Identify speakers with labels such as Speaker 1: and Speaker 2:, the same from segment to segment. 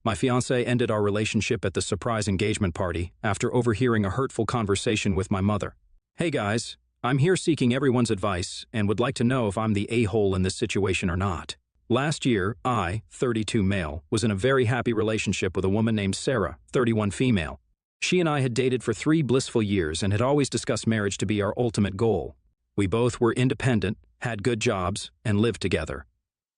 Speaker 1: My fiancé ended our relationship at the surprise engagement party after overhearing a hurtful conversation with my mother. Hey guys, I'm here seeking everyone's advice and would like to know if I'm the a-hole in this situation or not. Last year, I, 32 male, was in a very happy relationship with a woman named Sarah, 31 female. She and I had dated for 3 blissful years and had always discussed marriage to be our ultimate goal. We both were independent, had good jobs, and lived together.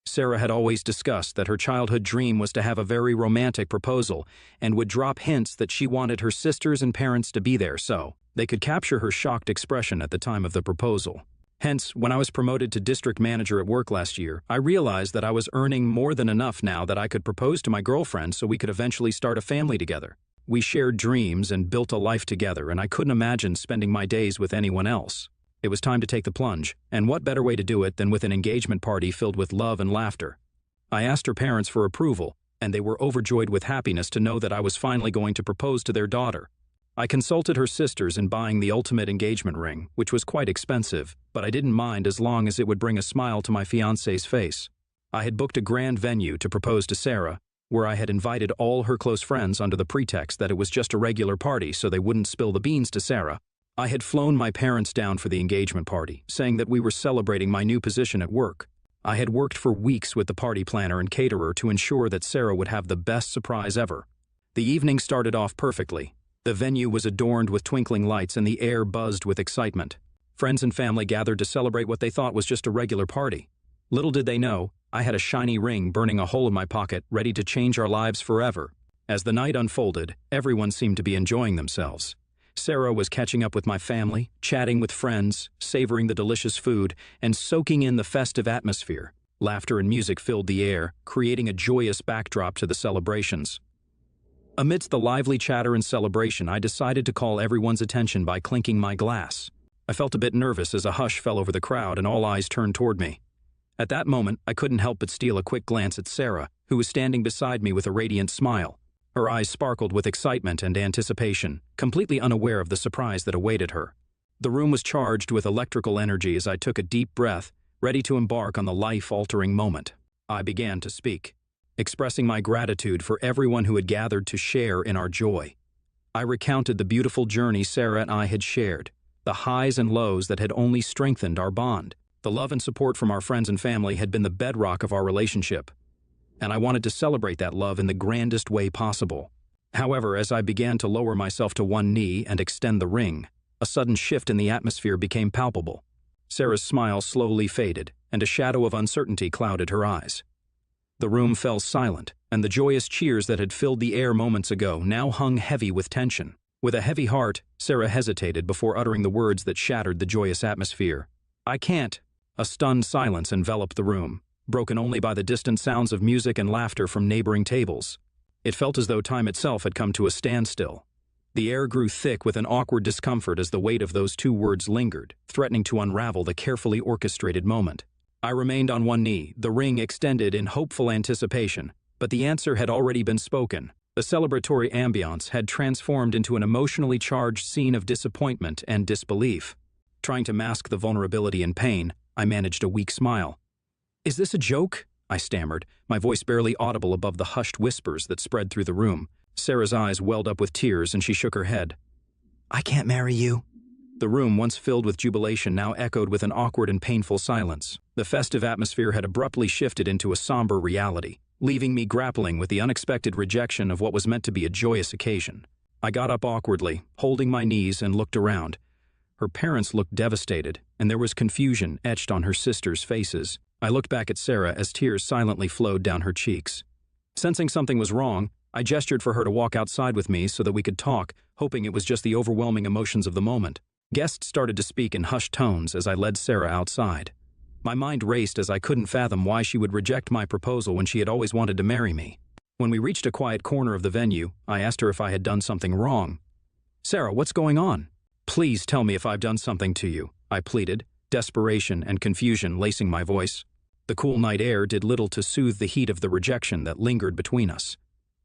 Speaker 1: Sarah had always discussed that her childhood dream was to have a very romantic proposal and would drop hints that she wanted her sisters and parents to be there so they could capture her shocked expression at the time of the proposal. Hence, when I was promoted to district manager at work last year, I realized that I was earning more than enough now that I could propose to my girlfriend so we could eventually start a family together. We shared dreams and built a life together, and I couldn't imagine spending my days with anyone else. It was time to take the plunge, and what better way to do it than with an engagement party filled with love and laughter. I asked her parents for approval, and they were overjoyed with happiness to know that I was finally going to propose to their daughter. I consulted her sisters in buying the ultimate engagement ring, which was quite expensive, but I didn't mind as long as it would bring a smile to my fiancé's face. I had booked a grand venue to propose to Sarah, where I had invited all her close friends under the pretext that it was just a regular party so they wouldn't spill the beans to Sarah. I had flown my parents down for the engagement party, saying that we were celebrating my new position at work. I had worked for weeks with the party planner and caterer to ensure that Sarah would have the best surprise ever. The evening started off perfectly. The venue was adorned with twinkling lights and the air buzzed with excitement. Friends and family gathered to celebrate what they thought was just a regular party. Little did they know, I had a shiny ring burning a hole in my pocket, ready to change our lives forever. As the night unfolded, everyone seemed to be enjoying themselves. Sarah was catching up with my family, chatting with friends, savoring the delicious food, and soaking in the festive atmosphere. Laughter and music filled the air, creating a joyous backdrop to the celebrations. Amidst the lively chatter and celebration, I decided to call everyone's attention by clinking my glass. I felt a bit nervous as a hush fell over the crowd and all eyes turned toward me. At that moment, I couldn't help but steal a quick glance at Sarah, who was standing beside me with a radiant smile. Her eyes sparkled with excitement and anticipation, completely unaware of the surprise that awaited her. The room was charged with electrical energy as I took a deep breath, ready to embark on the life-altering moment. I began to speak, expressing my gratitude for everyone who had gathered to share in our joy. I recounted the beautiful journey Sarah and I had shared, the highs and lows that had only strengthened our bond. The love and support from our friends and family had been the bedrock of our relationship, and I wanted to celebrate that love in the grandest way possible. However, as I began to lower myself to one knee and extend the ring, a sudden shift in the atmosphere became palpable. Sarah's smile slowly faded, and a shadow of uncertainty clouded her eyes. The room fell silent, and the joyous cheers that had filled the air moments ago now hung heavy with tension. With a heavy heart, Sarah hesitated before uttering the words that shattered the joyous atmosphere. "I can't." A stunned silence enveloped the room, broken only by the distant sounds of music and laughter from neighboring tables. It felt as though time itself had come to a standstill. The air grew thick with an awkward discomfort as the weight of those 2 words lingered, threatening to unravel the carefully orchestrated moment. I remained on one knee, the ring extended in hopeful anticipation, but the answer had already been spoken. The celebratory ambiance had transformed into an emotionally charged scene of disappointment and disbelief. Trying to mask the vulnerability and pain, I managed a weak smile. "Is this a joke?" I stammered, my voice barely audible above the hushed whispers that spread through the room. Sarah's eyes welled up with tears and she shook her head. "I can't marry you." The room, once filled with jubilation, now echoed with an awkward and painful silence. The festive atmosphere had abruptly shifted into a somber reality, leaving me grappling with the unexpected rejection of what was meant to be a joyous occasion. I got up awkwardly, holding my knees, and looked around. Her parents looked devastated, and there was confusion etched on her sisters' faces. I looked back at Sarah as tears silently flowed down her cheeks. Sensing something was wrong, I gestured for her to walk outside with me so that we could talk, hoping it was just the overwhelming emotions of the moment. Guests started to speak in hushed tones as I led Sarah outside. My mind raced as I couldn't fathom why she would reject my proposal when she had always wanted to marry me. When we reached a quiet corner of the venue, I asked her if I had done something wrong. "Sarah, what's going on? Please tell me if I've done something to you," I pleaded, desperation and confusion lacing my voice. The cool night air did little to soothe the heat of the rejection that lingered between us.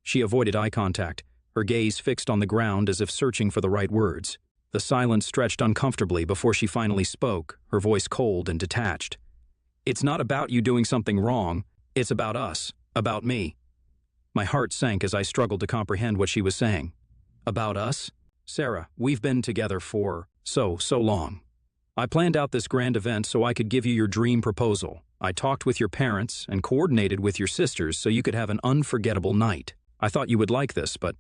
Speaker 1: She avoided eye contact, her gaze fixed on the ground as if searching for the right words. The silence stretched uncomfortably before she finally spoke, her voice cold and detached. "It's not about you doing something wrong. It's about us, about me." My heart sank as I struggled to comprehend what she was saying. About us? Sarah, we've been together for so long. I planned out this grand event so I could give you your dream proposal. I talked with your parents and coordinated with your sisters so you could have an unforgettable night. I thought you would like this, but...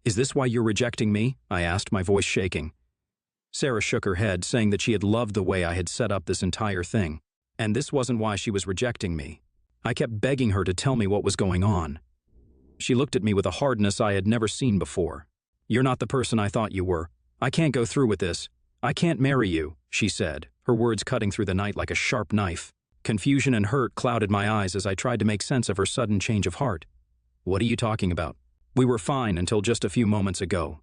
Speaker 1: Is this why you're rejecting me? I asked, my voice shaking. Sarah shook her head, saying that she had loved the way I had set up this entire thing. And this wasn't why she was rejecting me. I kept begging her to tell me what was going on. She looked at me with a hardness I had never seen before. You're not the person I thought you were. I can't go through with this. I can't marry you, she said, her words cutting through the night like a sharp knife. Confusion and hurt clouded my eyes as I tried to make sense of her sudden change of heart. What are you talking about? We were fine until just a few moments ago.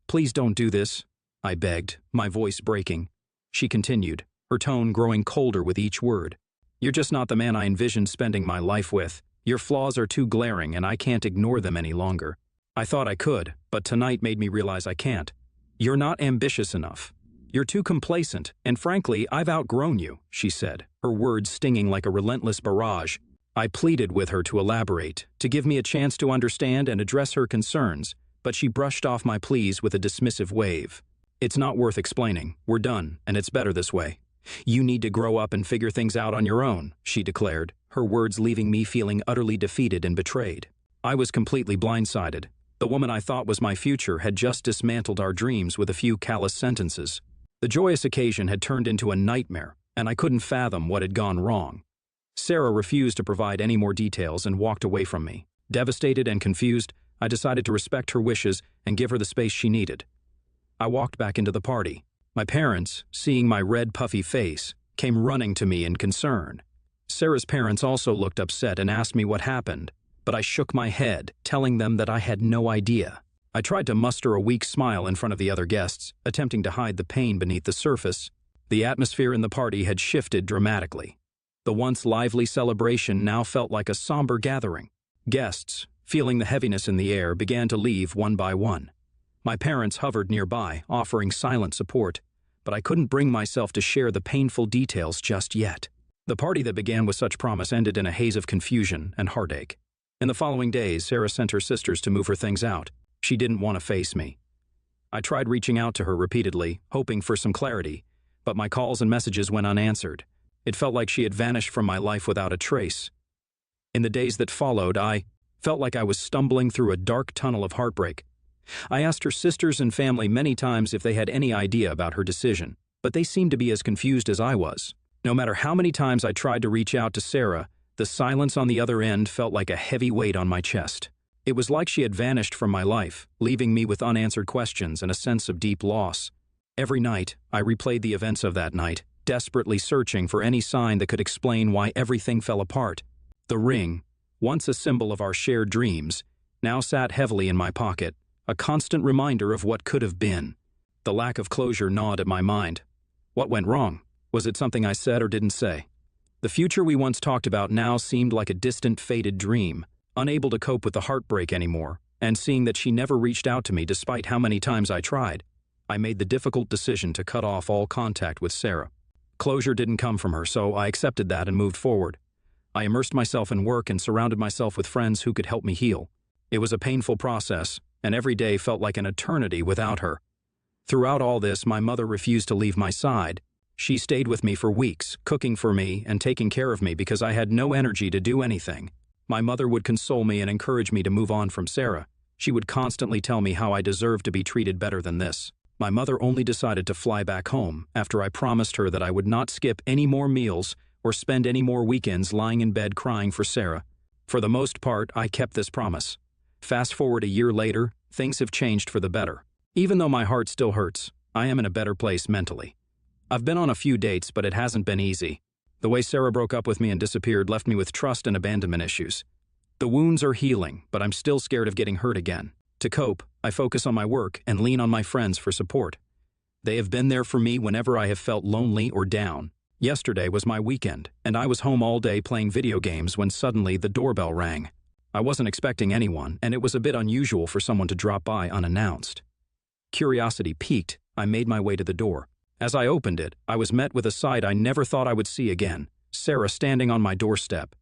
Speaker 1: Please don't do this, I begged, my voice breaking. She continued, her tone growing colder with each word. You're just not the man I envisioned spending my life with. Your flaws are too glaring and I can't ignore them any longer. I thought I could, but tonight made me realize I can't. You're not ambitious enough. You're too complacent, and frankly, I've outgrown you, she said, her words stinging like a relentless barrage. I pleaded with her to elaborate, to give me a chance to understand and address her concerns, but she brushed off my pleas with a dismissive wave. It's not worth explaining. We're done, and it's better this way. You need to grow up and figure things out on your own, she declared, her words leaving me feeling utterly defeated and betrayed. I was completely blindsided. The woman I thought was my future had just dismantled our dreams with a few callous sentences. The joyous occasion had turned into a nightmare, and I couldn't fathom what had gone wrong. Sarah refused to provide any more details and walked away from me. Devastated and confused, I decided to respect her wishes and give her the space she needed. I walked back into the party. My parents, seeing my red, puffy face, came running to me in concern. Sarah's parents also looked upset and asked me what happened, but I shook my head, telling them that I had no idea. I tried to muster a weak smile in front of the other guests, attempting to hide the pain beneath the surface. The atmosphere in the party had shifted dramatically. The once lively celebration now felt like a somber gathering. Guests, feeling the heaviness in the air, began to leave one by one. My parents hovered nearby, offering silent support, but I couldn't bring myself to share the painful details just yet. The party that began with such promise ended in a haze of confusion and heartache. In the following days, Sarah sent her sisters to move her things out. She didn't want to face me. I tried reaching out to her repeatedly, hoping for some clarity, but my calls and messages went unanswered. It felt like she had vanished from my life without a trace. In the days that followed, I felt like I was stumbling through a dark tunnel of heartbreak. I asked her sisters and family many times if they had any idea about her decision, but they seemed to be as confused as I was. No matter how many times I tried to reach out to Sarah, the silence on the other end felt like a heavy weight on my chest. It was like she had vanished from my life, leaving me with unanswered questions and a sense of deep loss. Every night, I replayed the events of that night, desperately searching for any sign that could explain why everything fell apart. The ring, once a symbol of our shared dreams, now sat heavily in my pocket, a constant reminder of what could have been. The lack of closure gnawed at my mind. What went wrong? Was it something I said or didn't say? The future we once talked about now seemed like a distant, faded dream. Unable to cope with the heartbreak anymore, and seeing that she never reached out to me despite how many times I tried, I made the difficult decision to cut off all contact with Sarah. Closure didn't come from her, so I accepted that and moved forward. I immersed myself in work and surrounded myself with friends who could help me heal. It was a painful process, and every day felt like an eternity without her. Throughout all this, my mother refused to leave my side. She stayed with me for weeks, cooking for me and taking care of me because I had no energy to do anything. My mother would console me and encourage me to move on from Sarah. She would constantly tell me how I deserved to be treated better than this. My mother only decided to fly back home after I promised her that I would not skip any more meals or spend any more weekends lying in bed crying for Sarah. For the most part, I kept this promise. Fast forward a year later, things have changed for the better. Even though my heart still hurts, I am in a better place mentally. I've been on a few dates, but it hasn't been easy. The way Sarah broke up with me and disappeared left me with trust and abandonment issues. The wounds are healing, but I'm still scared of getting hurt again. To cope, I focus on my work and lean on my friends for support. They have been there for me whenever I have felt lonely or down. Yesterday was my weekend, and I was home all day playing video games when suddenly the doorbell rang. I wasn't expecting anyone, and it was a bit unusual for someone to drop by unannounced. Curiosity piqued, I made my way to the door. As I opened it, I was met with a sight I never thought I would see again, Sarah standing on my doorstep.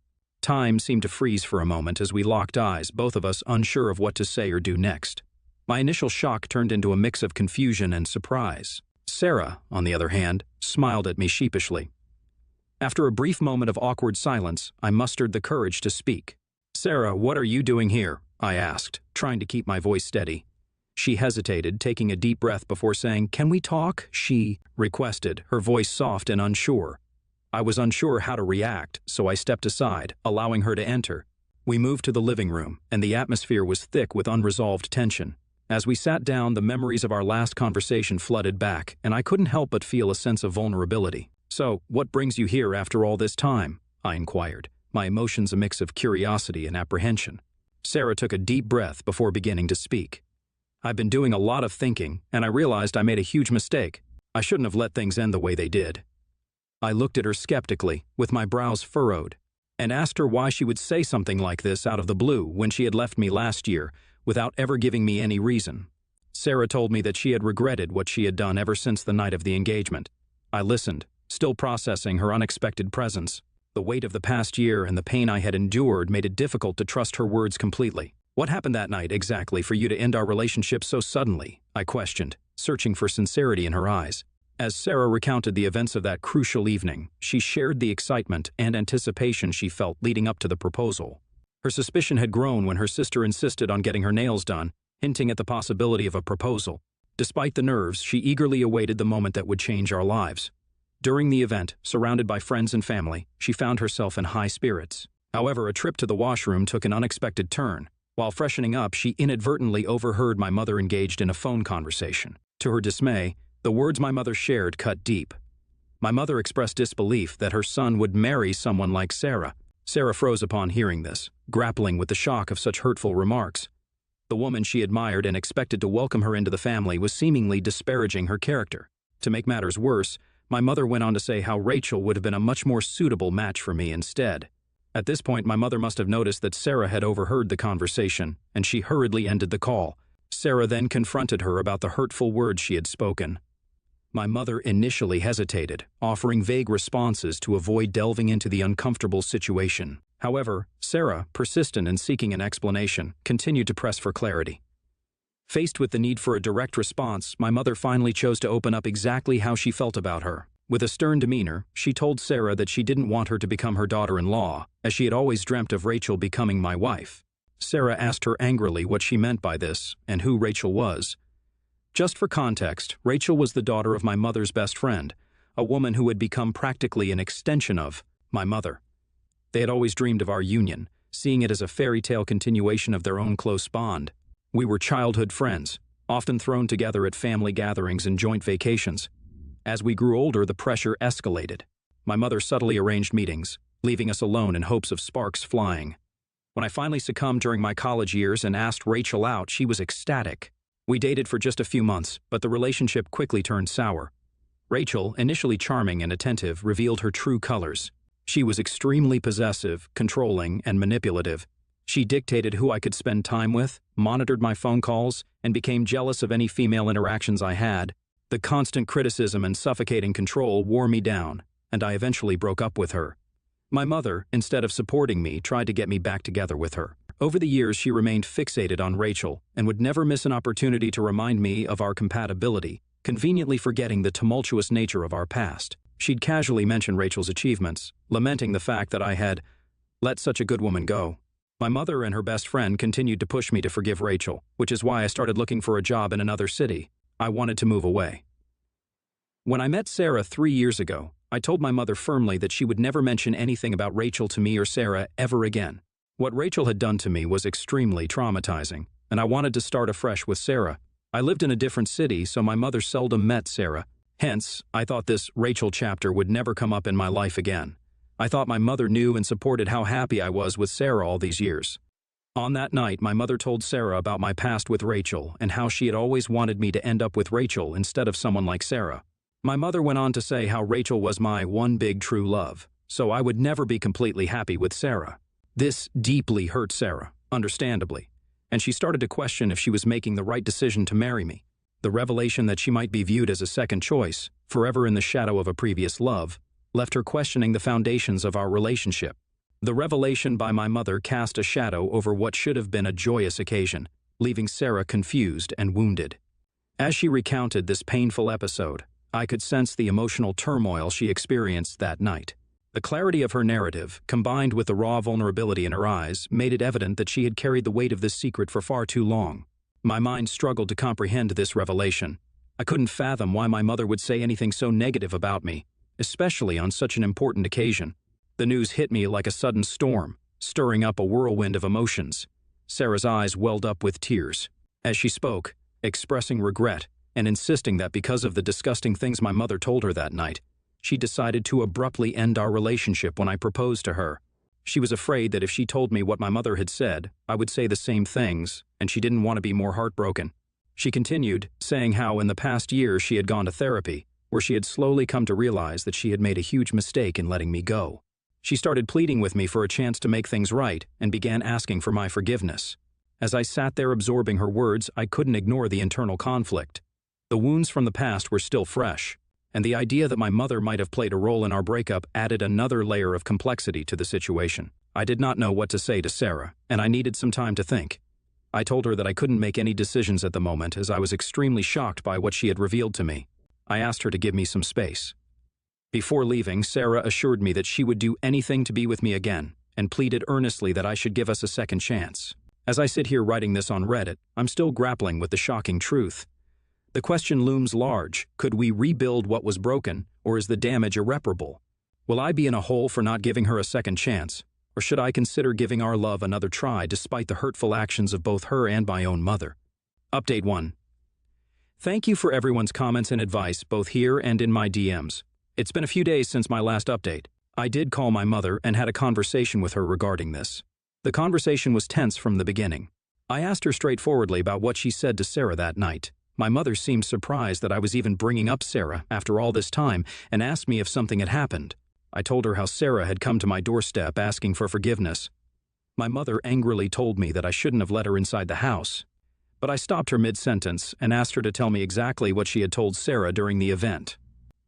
Speaker 1: Time seemed to freeze for a moment as we locked eyes, both of us unsure of what to say or do next. My initial shock turned into a mix of confusion and surprise. Sarah, on the other hand, smiled at me sheepishly. After a brief moment of awkward silence, I mustered the courage to speak. "Sarah, what are you doing here?" I asked, trying to keep my voice steady. She hesitated, taking a deep breath before saying, "Can we talk?" she requested, her voice soft and unsure. I was unsure how to react, so I stepped aside, allowing her to enter. We moved to the living room, and the atmosphere was thick with unresolved tension. As we sat down, the memories of our last conversation flooded back, and I couldn't help but feel a sense of vulnerability. "So, what brings you here after all this time?" I inquired, my emotions a mix of curiosity and apprehension. Sarah took a deep breath before beginning to speak. "I've been doing a lot of thinking, and I realized I made a huge mistake. I shouldn't have let things end the way they did." I looked at her skeptically, with my brows furrowed, and asked her why she would say something like this out of the blue when she had left me last year, without ever giving me any reason. Sarah told me that she had regretted what she had done ever since the night of the engagement. I listened, still processing her unexpected presence. The weight of the past year and the pain I had endured made it difficult to trust her words completely. "What happened that night exactly for you to end our relationship so suddenly?" I questioned, searching for sincerity in her eyes. As Sarah recounted the events of that crucial evening, she shared the excitement and anticipation she felt leading up to the proposal. Her suspicion had grown when her sister insisted on getting her nails done, hinting at the possibility of a proposal. Despite the nerves, she eagerly awaited the moment that would change our lives. During the event, surrounded by friends and family, she found herself in high spirits. However, a trip to the washroom took an unexpected turn. While freshening up, she inadvertently overheard my mother engaged in a phone conversation. To her dismay, the words my mother shared cut deep. My mother expressed disbelief that her son would marry someone like Sarah. Sarah froze upon hearing this, grappling with the shock of such hurtful remarks. The woman she admired and expected to welcome her into the family was seemingly disparaging her character. To make matters worse, my mother went on to say how Rachel would have been a much more suitable match for me instead. At this point, my mother must have noticed that Sarah had overheard the conversation, and she hurriedly ended the call. Sarah then confronted her about the hurtful words she had spoken. My mother initially hesitated, offering vague responses to avoid delving into the uncomfortable situation. However, Sarah, persistent in seeking an explanation, continued to press for clarity. Faced with the need for a direct response, my mother finally chose to open up exactly how she felt about her. With a stern demeanor, she told Sarah that she didn't want her to become her daughter-in-law, as she had always dreamt of Rachel becoming my wife. Sarah asked her angrily what she meant by this and who Rachel was. Just for context, Rachel was the daughter of my mother's best friend, a woman who had become practically an extension of my mother. They had always dreamed of our union, seeing it as a fairy tale continuation of their own close bond. We were childhood friends, often thrown together at family gatherings and joint vacations. As we grew older, the pressure escalated. My mother subtly arranged meetings, leaving us alone in hopes of sparks flying. When I finally succumbed during my college years and asked Rachel out, she was ecstatic. We dated for just a few months, but the relationship quickly turned sour. Rachel, initially charming and attentive, revealed her true colors. She was extremely possessive, controlling, and manipulative. She dictated who I could spend time with, monitored my phone calls, and became jealous of any female interactions I had. The constant criticism and suffocating control wore me down, and I eventually broke up with her. My mother, instead of supporting me, tried to get me back together with her. Over the years, she remained fixated on Rachel and would never miss an opportunity to remind me of our compatibility, conveniently forgetting the tumultuous nature of our past. She'd casually mention Rachel's achievements, lamenting the fact that I had let such a good woman go. My mother and her best friend continued to push me to forgive Rachel, which is why I started looking for a job in another city. I wanted to move away. When I met Sarah 3 years ago, I told my mother firmly that she would never mention anything about Rachel to me or Sarah ever again. What Rachel had done to me was extremely traumatizing, and I wanted to start afresh with Sarah. I lived in a different city, so my mother seldom met Sarah. Hence, I thought this Rachel chapter would never come up in my life again. I thought my mother knew and supported how happy I was with Sarah all these years. On that night, my mother told Sarah about my past with Rachel and how she had always wanted me to end up with Rachel instead of someone like Sarah. My mother went on to say how Rachel was my one big true love, so I would never be completely happy with Sarah. This deeply hurt Sarah, understandably, and she started to question if she was making the right decision to marry me. The revelation that she might be viewed as a second choice, forever in the shadow of a previous love, left her questioning the foundations of our relationship. The revelation by my mother cast a shadow over what should have been a joyous occasion, leaving Sarah confused and wounded. As she recounted this painful episode, I could sense the emotional turmoil she experienced that night. The clarity of her narrative, combined with the raw vulnerability in her eyes, made it evident that she had carried the weight of this secret for far too long. My mind struggled to comprehend this revelation. I couldn't fathom why my mother would say anything so negative about me, especially on such an important occasion. The news hit me like a sudden storm, stirring up a whirlwind of emotions. Sarah's eyes welled up with tears as she spoke, expressing regret and insisting that because of the disgusting things my mother told her that night, she decided to abruptly end our relationship when I proposed to her. She was afraid that if she told me what my mother had said, I would say the same things, and she didn't want to be more heartbroken. She continued, saying how in the past year she had gone to therapy, where she had slowly come to realize that she had made a huge mistake in letting me go. She started pleading with me for a chance to make things right and began asking for my forgiveness. As I sat there absorbing her words, I couldn't ignore the internal conflict. The wounds from the past were still fresh, and the idea that my mother might have played a role in our breakup added another layer of complexity to the situation. I did not know what to say to Sarah, and I needed some time to think. I told her that I couldn't make any decisions at the moment as I was extremely shocked by what she had revealed to me. I asked her to give me some space. Before leaving, Sarah assured me that she would do anything to be with me again, and pleaded earnestly that I should give us a second chance. As I sit here writing this on Reddit, I'm still grappling with the shocking truth. The question looms large: could we rebuild what was broken, or is the damage irreparable? Will I be in a hole for not giving her a second chance, or should I consider giving our love another try despite the hurtful actions of both her and my own mother? Update 1. Thank you for everyone's comments and advice, both here and in my DMs. It's been a few days since my last update. I did call my mother and had a conversation with her regarding this. The conversation was tense from the beginning. I asked her straightforwardly about what she said to Sarah that night. My mother seemed surprised that I was even bringing up Sarah after all this time and asked me if something had happened. I told her how Sarah had come to my doorstep asking for forgiveness. My mother angrily told me that I shouldn't have let her inside the house, but I stopped her mid-sentence and asked her to tell me exactly what she had told Sarah during the event.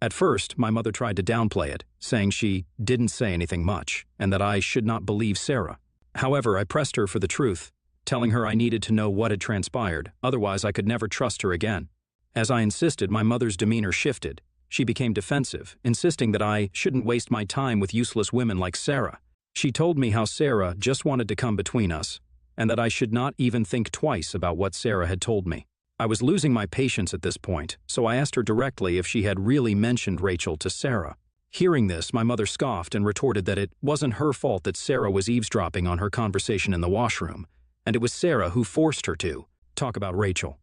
Speaker 1: At first, my mother tried to downplay it, saying she didn't say anything much and that I should not believe Sarah. However, I pressed her for the truth, telling her I needed to know what had transpired, otherwise I could never trust her again. As I insisted, my mother's demeanor shifted. She became defensive, insisting that I shouldn't waste my time with useless women like Sarah. She told me how Sarah just wanted to come between us, and that I should not even think twice about what Sarah had told me. I was losing my patience at this point, so I asked her directly if she had really mentioned Rachel to Sarah. Hearing this, my mother scoffed and retorted that it wasn't her fault that Sarah was eavesdropping on her conversation in the washroom, and it was Sarah who forced her to talk about Rachel.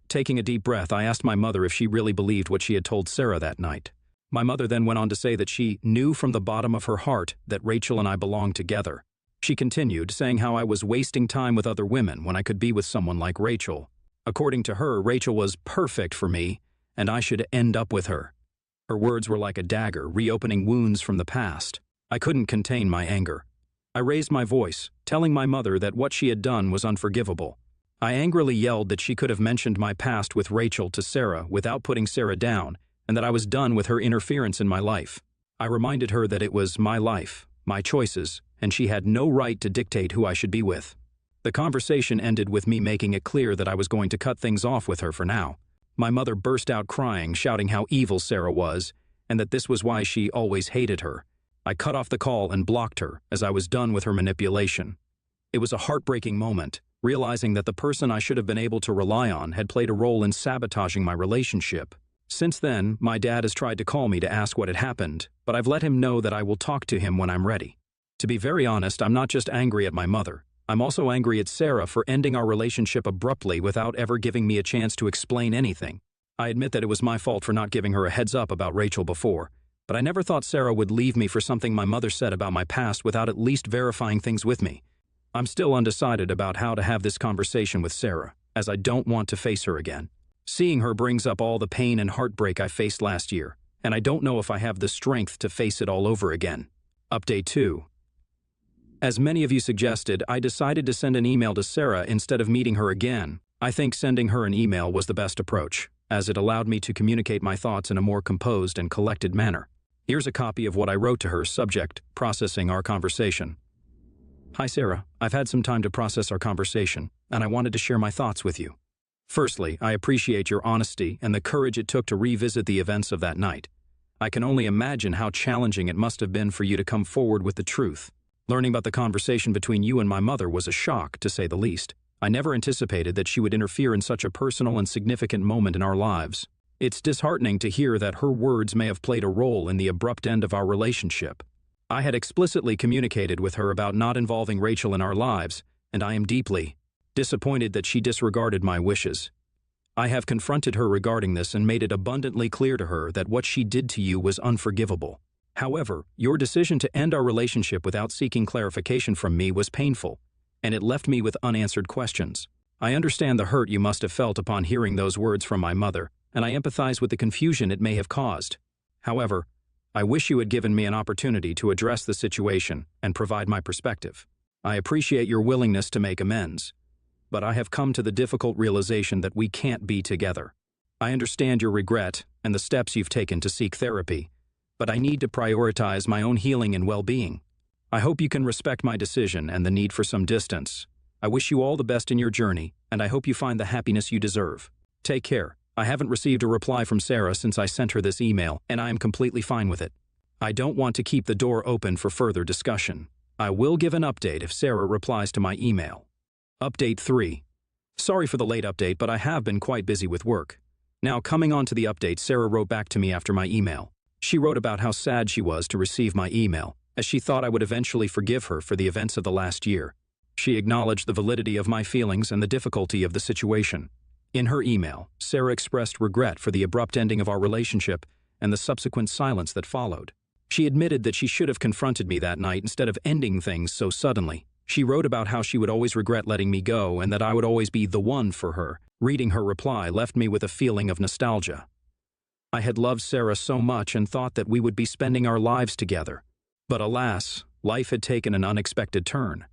Speaker 1: Taking a deep breath, I asked my mother if she really believed what she had told Sarah that night. My mother then went on to say that she knew from the bottom of her heart that Rachel and I belonged together. She continued, saying how I was wasting time with other women when I could be with someone like Rachel. According to her, Rachel was perfect for me, and I should end up with her. Her words were like a dagger, reopening wounds from the past. I couldn't contain my anger. I raised my voice, telling my mother that what she had done was unforgivable. I angrily yelled that she could have mentioned my past with Rachel to Sarah without putting Sarah down, and that I was done with her interference in my life. I reminded her that it was my life, my choices, and she had no right to dictate who I should be with. The conversation ended with me making it clear that I was going to cut things off with her for now. My mother burst out crying, shouting how evil Sarah was, and that this was why she always hated her. I cut off the call and blocked her, as I was done with her manipulation. It was a heartbreaking moment, realizing that the person I should have been able to rely on had played a role in sabotaging my relationship. Since then, my dad has tried to call me to ask what had happened, but I've let him know that I will talk to him when I'm ready. To be very honest, I'm not just angry at my mother. I'm also angry at Sarah for ending our relationship abruptly without ever giving me a chance to explain anything. I admit that it was my fault for not giving her a heads up about Rachel before, but I never thought Sarah would leave me for something my mother said about my past without at least verifying things with me. I'm still undecided about how to have this conversation with Sarah, as I don't want to face her again. Seeing her brings up all the pain and heartbreak I faced last year, and I don't know if I have the strength to face it all over again. Update 2. As many of you suggested, I decided to send an email to Sarah instead of meeting her again. I think sending her an email was the best approach, as it allowed me to communicate my thoughts in a more composed and collected manner. Here's a copy of what I wrote to her, subject, processing our conversation. Hi Sarah, I've had some time to process our conversation, and I wanted to share my thoughts with you. Firstly, I appreciate your honesty and the courage it took to revisit the events of that night. I can only imagine how challenging it must have been for you to come forward with the truth. Learning about the conversation between you and my mother was a shock, to say the least. I never anticipated that she would interfere in such a personal and significant moment in our lives. It's disheartening to hear that her words may have played a role in the abrupt end of our relationship. I had explicitly communicated with her about not involving Rachel in our lives, and I am deeply disappointed that she disregarded my wishes. I have confronted her regarding this and made it abundantly clear to her that what she did to you was unforgivable. However, your decision to end our relationship without seeking clarification from me was painful, and it left me with unanswered questions. I understand the hurt you must have felt upon hearing those words from my mother, and I empathize with the confusion it may have caused. However, I wish you had given me an opportunity to address the situation and provide my perspective. I appreciate your willingness to make amends, but I have come to the difficult realization that we can't be together. I understand your regret and the steps you've taken to seek therapy, but I need to prioritize my own healing and well-being. I hope you can respect my decision and the need for some distance. I wish you all the best in your journey, and I hope you find the happiness you deserve. Take care. I haven't received a reply from Sarah since I sent her this email, and I am completely fine with it. I don't want to keep the door open for further discussion. I will give an update if Sarah replies to my email. Update 3. Sorry for the late update, but I have been quite busy with work. Now, coming on to the update, Sarah wrote back to me after my email. She wrote about how sad she was to receive my email, as she thought I would eventually forgive her for the events of the last year. She acknowledged the validity of my feelings and the difficulty of the situation. In her email, Sarah expressed regret for the abrupt ending of our relationship and the subsequent silence that followed. She admitted that she should have confronted me that night instead of ending things so suddenly. She wrote about how she would always regret letting me go and that I would always be the one for her. Reading her reply left me with a feeling of nostalgia. I had loved Sarah so much and thought that we would be spending our lives together. But alas, life had taken an unexpected turn.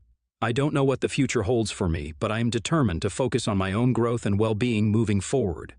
Speaker 1: I don't know what the future holds for me, but I am determined to focus on my own growth and well-being moving forward.